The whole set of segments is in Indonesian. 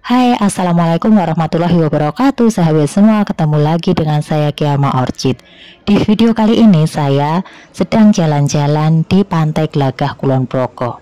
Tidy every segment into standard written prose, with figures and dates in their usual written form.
Hai, Assalamualaikum warahmatullahi wabarakatuh. Sahabat semua, ketemu lagi dengan saya Kiama Orchid. Di video kali ini saya sedang jalan-jalan di Pantai Glagah Kulon Progo.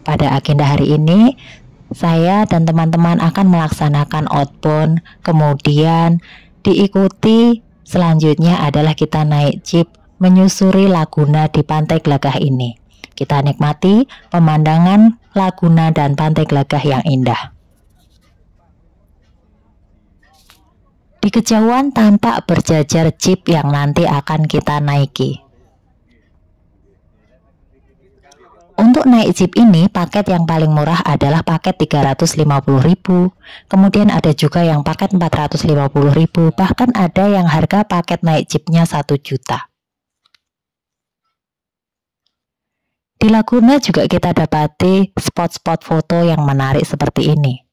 Pada agenda hari ini, saya dan teman-teman akan melaksanakan outbound. Kemudian diikuti selanjutnya adalah kita naik jeep menyusuri laguna di Pantai Glagah ini. Kita nikmati pemandangan laguna dan Pantai Glagah yang indah. Di kejauhan tampak berjajar jeep yang nanti akan kita naiki. Untuk naik jeep ini, paket yang paling murah adalah paket 350.000. Kemudian ada juga yang paket 450.000. Bahkan ada yang harga paket naik jeepnya 1 juta. Di Laguna juga kita dapati spot-spot foto yang menarik seperti ini.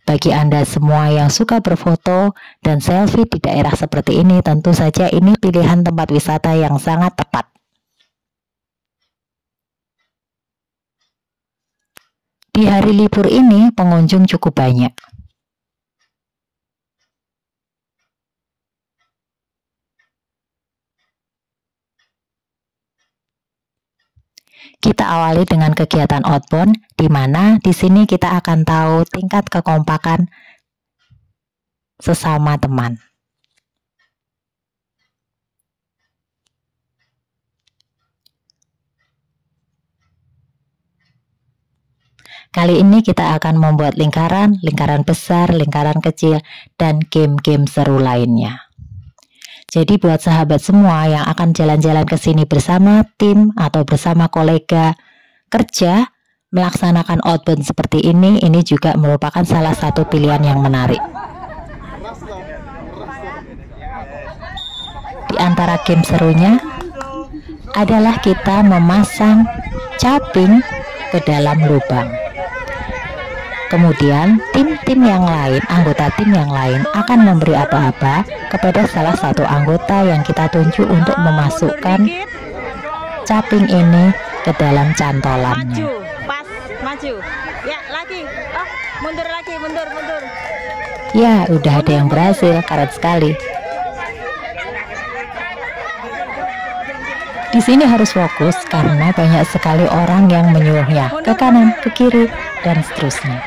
Bagi Anda semua yang suka berfoto dan selfie di daerah seperti ini, tentu saja ini pilihan tempat wisata yang sangat tepat. Di hari libur ini, pengunjung cukup banyak. Kita awali dengan kegiatan outbound, di mana di sini kita akan tahu tingkat kekompakan sesama teman. Kali ini kita akan membuat lingkaran, lingkaran besar, lingkaran kecil, dan game-game seru lainnya. Jadi buat sahabat semua yang akan jalan-jalan ke sini bersama tim atau bersama kolega kerja melaksanakan outbound seperti ini juga merupakan salah satu pilihan yang menarik. Di antara game serunya adalah kita memasang caping ke dalam lubang. Kemudian tim-tim yang lain, anggota tim yang lain akan memberi aba-aba kepada salah satu anggota yang kita tunjuk untuk memasukkan caping ini ke dalam cantolannya. Maju, pas, maju. Ya, lagi. Oh, mundur lagi, mundur. Ya, udah ada yang berhasil, keren sekali. Di sini harus fokus karena banyak sekali orang yang menyuruhnya ke kanan, ke kiri, dan seterusnya.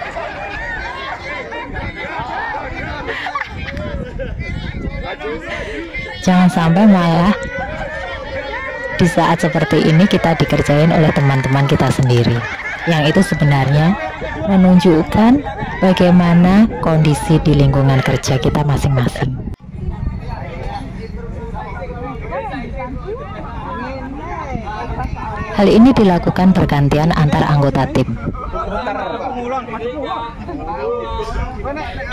Jangan sampai malah di saat seperti ini kita dikerjain oleh teman-teman kita sendiri, yang itu sebenarnya menunjukkan bagaimana kondisi di lingkungan kerja kita masing-masing. Hal ini dilakukan bergantian antar anggota tim.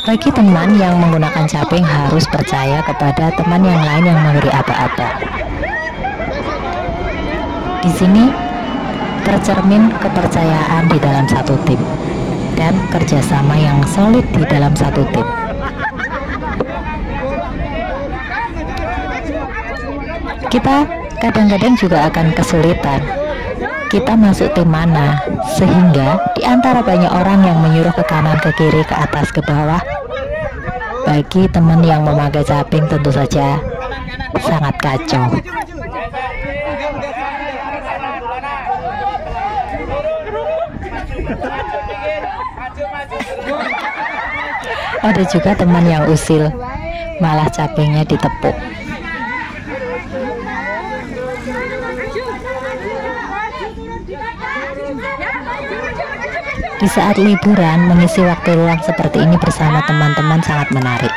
Bagi teman yang menggunakan caping harus percaya kepada teman yang lain yang memberi aba-aba. Di sini tercermin kepercayaan di dalam satu tim dan kerjasama yang solid di dalam satu tim. Kita kadang-kadang juga akan kesulitan. Kita masuk tim mana, sehingga di antara banyak orang yang menyuruh ke kanan, ke kiri, ke atas, ke bawah, bagi teman yang memakai caping tentu saja sangat kacau. Ada juga teman yang usil, malah capingnya ditepuk. Di saat liburan, mengisi waktu luang seperti ini bersama teman-teman sangat menarik.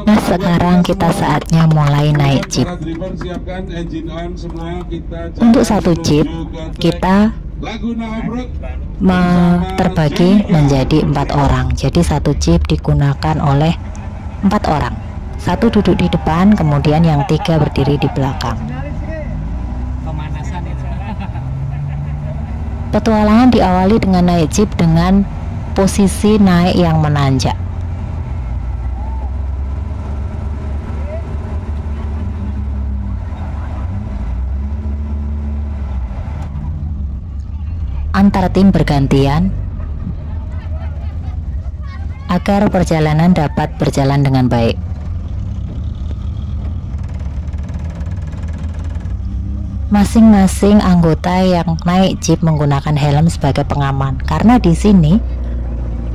Nah, sekarang kita saatnya mulai naik jeep. Untuk satu jeep, kita terbagi menjadi 4 orang. Jadi satu jeep digunakan oleh 4 orang. Satu duduk di depan, kemudian yang 3 berdiri di belakang. Petualangan diawali dengan naik jeep dengan posisi naik yang menanjak. antar tim bergantian agar perjalanan dapat berjalan dengan baik. Masing-masing anggota yang naik jeep menggunakan helm sebagai pengaman, karena di sini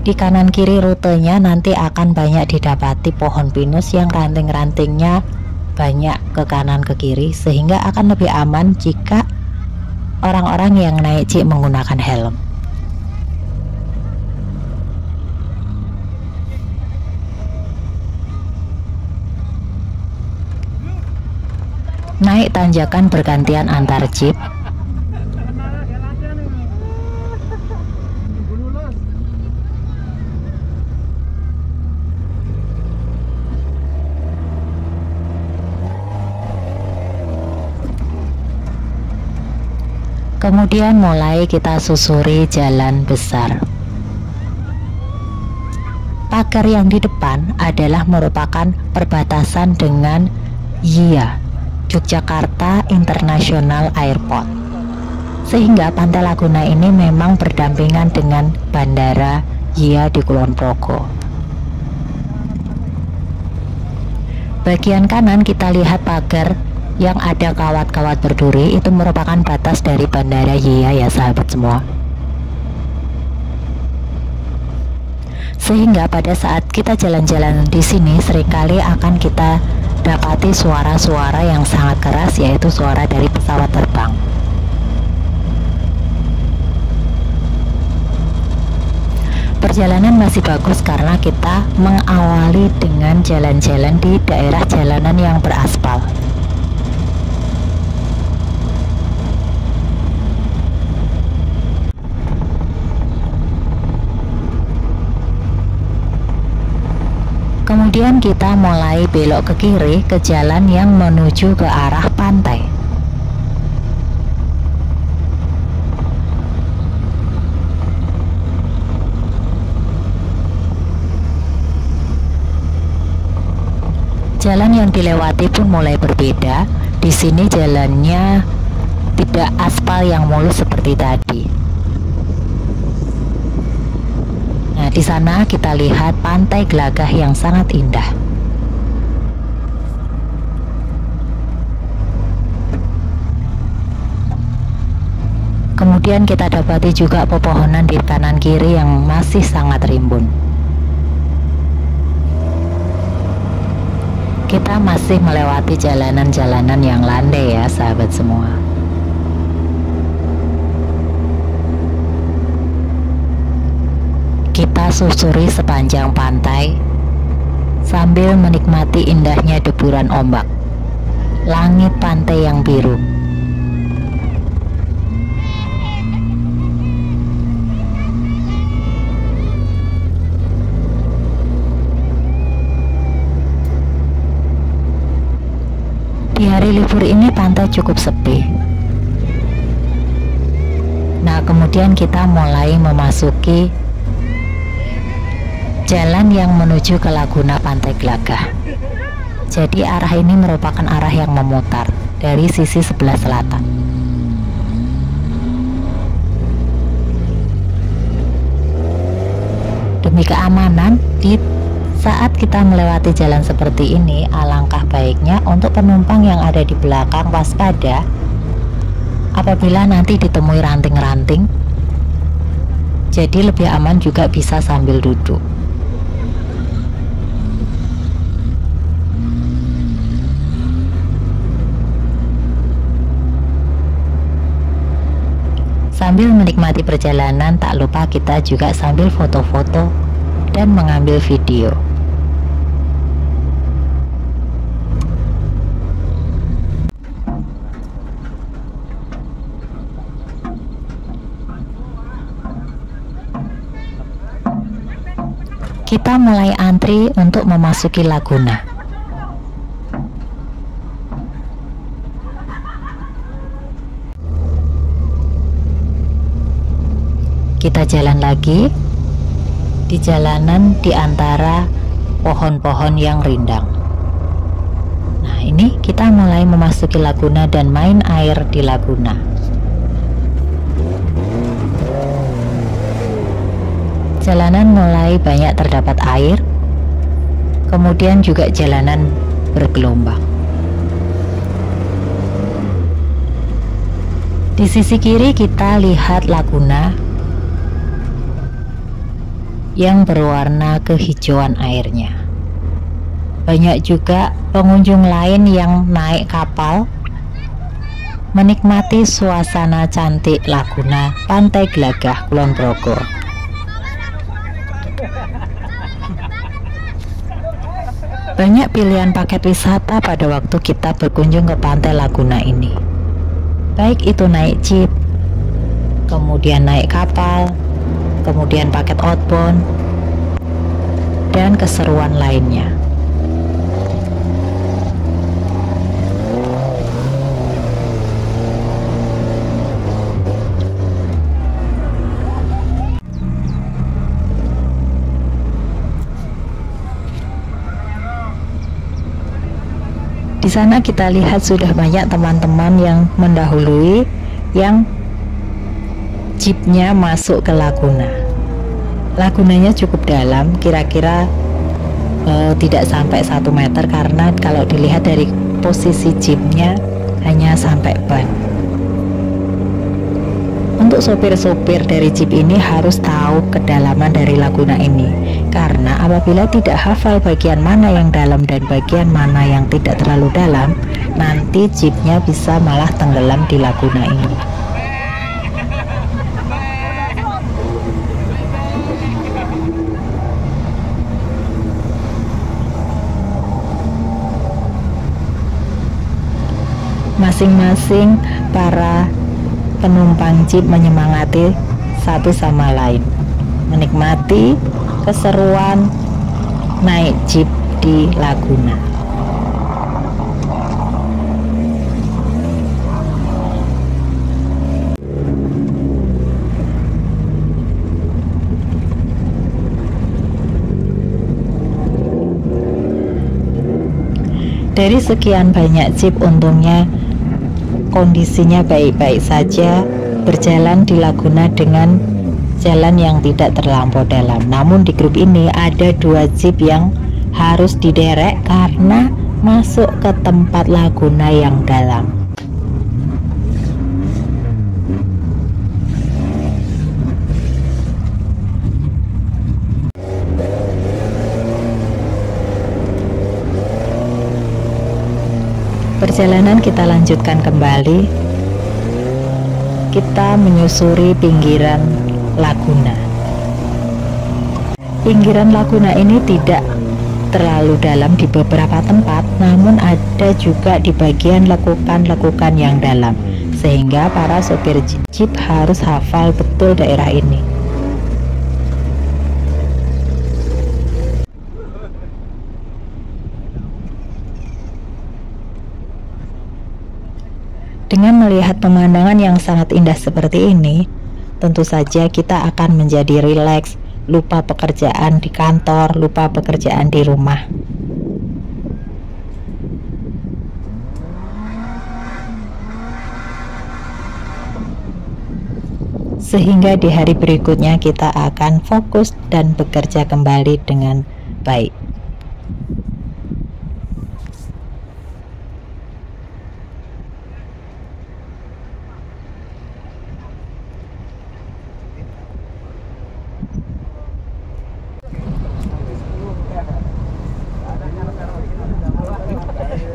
di kanan kiri rutenya nanti akan banyak didapati pohon pinus yang ranting-rantingnya banyak ke kanan ke kiri, sehingga akan lebih aman jika orang-orang yang naik jeep menggunakan helm. Naik tanjakan bergantian antar jeep. Kemudian mulai kita susuri jalan besar. Pagar yang di depan adalah merupakan perbatasan dengan YIA, Yogyakarta International Airport, sehingga Pantai Laguna ini memang berdampingan dengan Bandara YIA di Kulon Progo. Bagian kanan kita lihat pagar yang ada kawat-kawat berduri, itu merupakan batas dari Bandara YIA ya sahabat semua. Sehingga pada saat kita jalan-jalan di sini seringkali akan kita dapati suara-suara yang sangat keras, yaitu suara dari pesawat terbang. Perjalanan masih bagus karena kita mengawali dengan jalan-jalan di daerah jalanan yang beraspal. Kemudian kita mulai belok ke kiri ke jalan yang menuju ke arah pantai. Jalan yang dilewati pun mulai berbeda. Di sini jalannya tidak aspal yang mulus seperti tadi. Nah, di sana kita lihat Pantai Glagah yang sangat indah. Kemudian kita dapati juga pepohonan di kanan kiri yang masih sangat rimbun. Kita masih melewati jalanan-jalanan yang landai ya sahabat semua. Kita susuri sepanjang pantai sambil menikmati indahnya deburan ombak, langit pantai yang biru. Di hari libur ini pantai cukup sepi. Nah, kemudian kita mulai memasuki jalan yang menuju ke Laguna Pantai Glagah. Jadi arah ini merupakan arah yang memutar dari sisi sebelah selatan. Demi keamanan, di saat kita melewati jalan seperti ini, alangkah baiknya untuk penumpang yang ada di belakang waspada apabila nanti ditemui ranting-ranting. Jadi lebih aman juga bisa sambil duduk. Sambil menikmati perjalanan, tak lupa kita juga sambil foto-foto dan mengambil video. Kita mulai antri untuk memasuki Laguna. Kita jalan lagi di jalanan di antara pohon-pohon yang rindang. Nah, ini kita mulai memasuki Laguna dan main air di Laguna. Jalanan mulai banyak terdapat air, kemudian juga jalanan bergelombang. Di sisi kiri kita lihat laguna yang berwarna kehijauan airnya. Banyak juga pengunjung lain yang naik kapal menikmati suasana cantik laguna Pantai Glagah Kulon Progo. Banyak pilihan paket wisata pada waktu kita berkunjung ke pantai laguna ini. Baik itu naik jeep, kemudian naik kapal, kemudian paket outbound, dan keseruan lainnya. Di sana kita lihat sudah banyak teman-teman yang mendahului, yang jeepnya masuk ke laguna. Lagunanya cukup dalam, kira-kira tidak sampai 1 meter, karena kalau dilihat dari posisi jeepnya hanya sampai ban. Untuk sopir-sopir dari jeep ini harus tahu kedalaman dari laguna ini, karena apabila tidak hafal bagian mana yang dalam dan bagian mana yang tidak terlalu dalam, nanti jeepnya bisa malah tenggelam di laguna ini. Masing-masing para penumpang jeep menyemangati satu sama lain, menikmati keseruan naik jeep di laguna. Dari sekian banyak jeep, untungnya kondisinya baik-baik saja, berjalan di laguna dengan jalan yang tidak terlampau dalam. Namun di grup ini ada 2 jeep yang harus diderek karena masuk ke tempat laguna yang dalam. Perjalanan kita lanjutkan kembali. Kita menyusuri pinggiran laguna. Pinggiran laguna ini tidak terlalu dalam di beberapa tempat, namun ada juga di bagian lekukan-lekukan yang dalam, sehingga para sopir jeep harus hafal betul daerah ini. Dengan melihat pemandangan yang sangat indah seperti ini, tentu saja kita akan menjadi rileks, lupa pekerjaan di kantor, lupa pekerjaan di rumah. Sehingga di hari berikutnya kita akan fokus dan bekerja kembali dengan baik.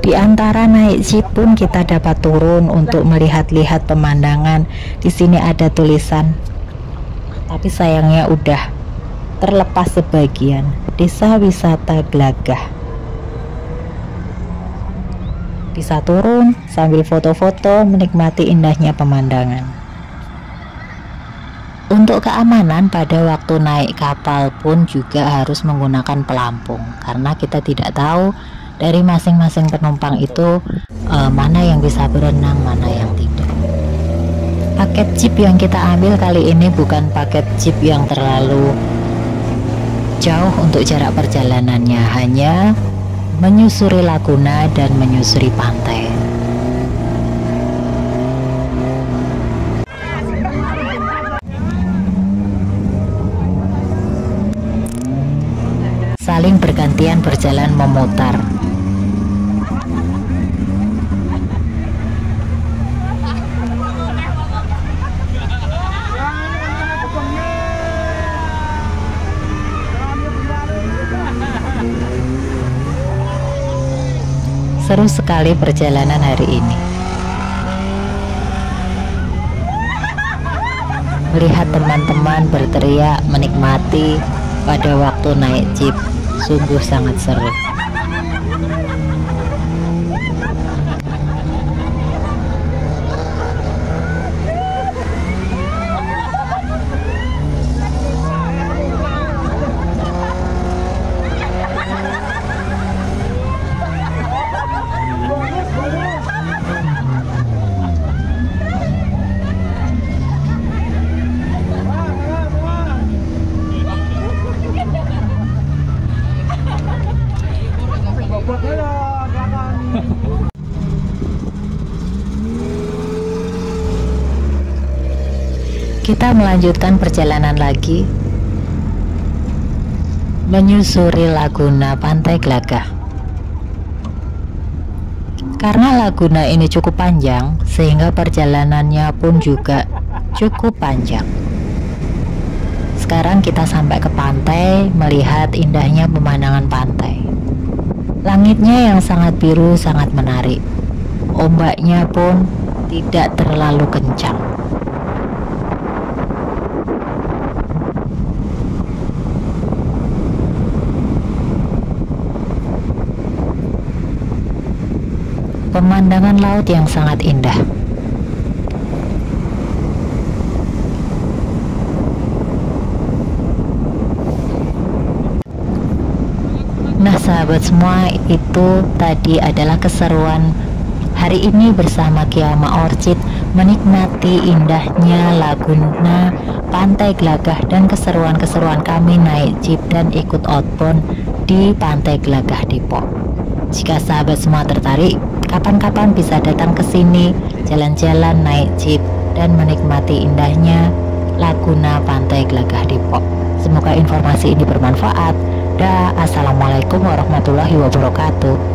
Di antara naik jeep pun kita dapat turun untuk melihat-lihat pemandangan. Di sini ada tulisan, tapi sayangnya udah terlepas sebagian. Desa Wisata Glagah. Bisa turun sambil foto-foto menikmati indahnya pemandangan. Untuk keamanan pada waktu naik kapal pun juga harus menggunakan pelampung, karena kita tidak tahu dari masing-masing penumpang itu mana yang bisa berenang, mana yang tidak. Paket jeep yang kita ambil kali ini bukan paket jeep yang terlalu jauh untuk jarak perjalanannya, hanya menyusuri laguna dan menyusuri pantai. saling bergantian berjalan memutar. Seru sekali perjalanan hari ini. Melihat teman-teman berteriak menikmati pada waktu naik jeep, sungguh sangat seru. Kita melanjutkan perjalanan lagi menyusuri Laguna Pantai Glagah. Karena laguna ini cukup panjang, sehingga perjalanannya pun juga cukup panjang. Sekarang kita sampai ke pantai, melihat indahnya pemandangan pantai. Langitnya yang sangat biru sangat menarik. Ombaknya pun tidak terlalu kencang. Pemandangan laut yang sangat indah. Nah sahabat semua, itu tadi adalah keseruan hari ini bersama Kiama Orchid, menikmati indahnya Laguna Pantai Glagah dan keseruan-keseruan kami naik jeep dan ikut outbound di Pantai Glagah Depok. Jika sahabat semua tertarik, kapan-kapan bisa datang ke sini, jalan-jalan naik jeep dan menikmati indahnya Laguna Pantai Glagah Depok. Semoga informasi ini bermanfaat. Assalamualaikum warahmatullahi wabarakatuh.